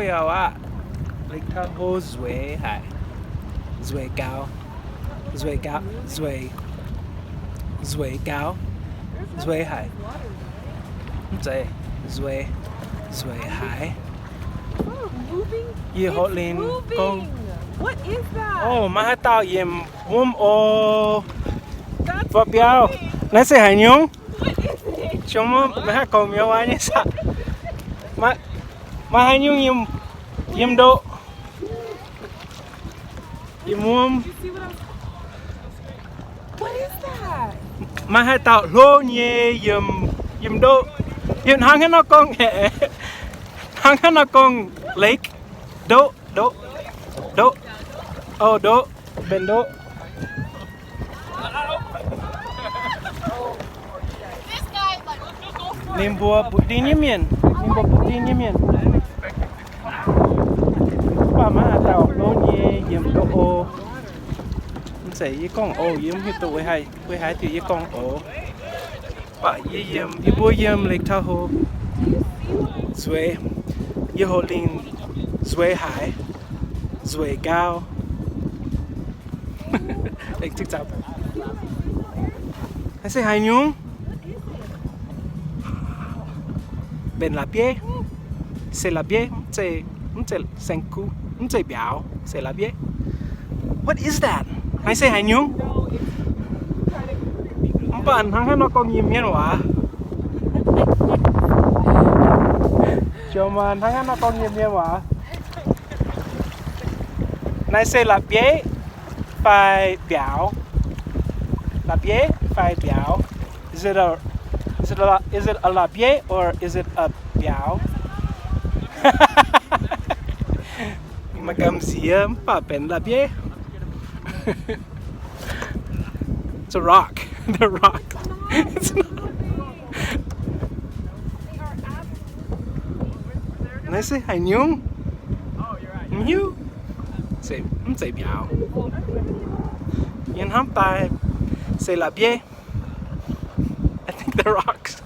Tahoe Lake Tahoe Zwei Hai Zwei Gao Zwei Gao Zwei Zwei Gao Zwei Hai Zwei Zwei Zwei Hai Ye hot lin con. What is that? Oh, my tao yem warm oh. Vợ béo. Nãy sẽ hải nhung. What is it? Chúng mà cầu miêu ai nhỉ sao? Mà hải nhung yem độ. Yem warm. What is that? Mà hai tao lô nhẹ yem độ. Yem hang nó con hệ. Hang nó con lake. Độ. Oh, độ. Ben độ. Niềm bùa bụi đi như miền. Niềm bùa bụi đi như miền. Bà má tàu lô nhẹ yếm độ ô. Mình sẽ với con ô yếm như tụi hay. Với hai thì với con ô. Bà yếm bùa yếm Lake Tahoe. Zwei. Yếm hồ linh. Zwei hải. Zwei cao. Để chức chào. Hãy say hải nhung. Ben la pied. C'est la pied. C'est senku. C'est biao. C'est la pied. What is that? Hãy say hải nhung. Bạn hăng nó con Gorngv Mienh Waac. Cho mà hăng nó con Gorngv Mienh Waac. Này c'est la pied. Phải biao. La pied. Phải biao. Is it a la pied or is it a biao? Mà cầm diêm bà bên la pied. It's a rock. The rock. It's not. Này sẽ hải nhung. Nhung. C'est biao. Yên hâm tài. C'est la pied. I think the rocks.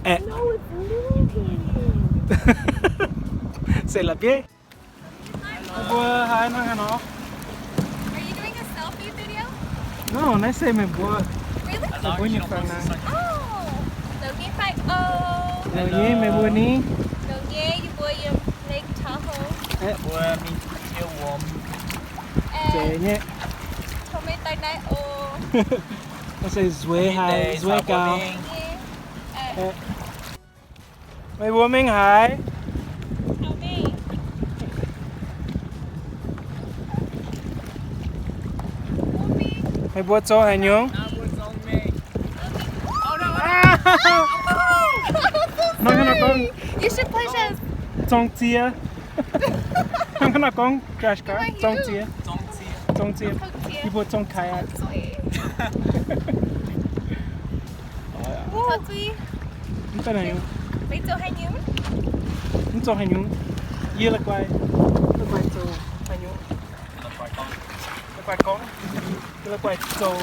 No, it's moving. C'est la pied. Bùa hai nó. Are you doing a selfie video? No, nãy xe mình bùa. Really? Mình bùa như phần này. Oh! Đầu nghe phải oh! Đầu nhé mình bùa ní. Đầu nghe you boy Lake Tahoe. Bùa mình yêu warm. Chế nhé. Không biết tay này oh! Nó sẽ Zwei hai, Zwei cao. Mày bùa mình hải. How me? Mày bùa cho hải nhung. Nó con. You should push us. Trong chia. Nó con crash car. Trong chia. Đi bùa trong kayak. Thật gì? Nó tên này. Mấy chỗ hay nhúng? Nó cho hải nhung. Yêu là quay. Là quay cho hải nhung. Là quay con. Là quay cho.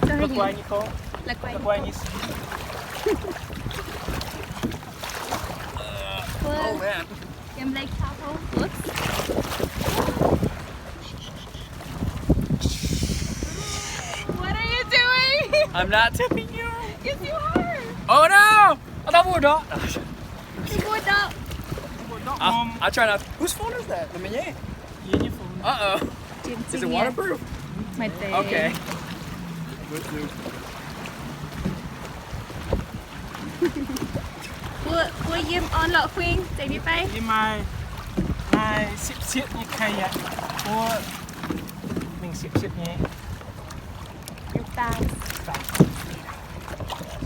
Là quay như con. Là quay như xí. Oh man. Em Lake Tahoe. Whoops. What are you doing? I'm not tipping you. Yes, you are. Oh no! I thought we were done. You would not. I try not. Whose phone is that? The Mienh? Your phone. Uh oh. Is it waterproof? My thing. Okay. Bùa yếm on lọ khuyên. Chạy đi bay. Đi mai xếp như kayak. Bùa mình xếp nhé. Ta.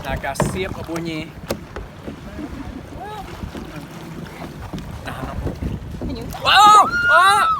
Là cả xiêm ở bùa nhì. Oh! Oh!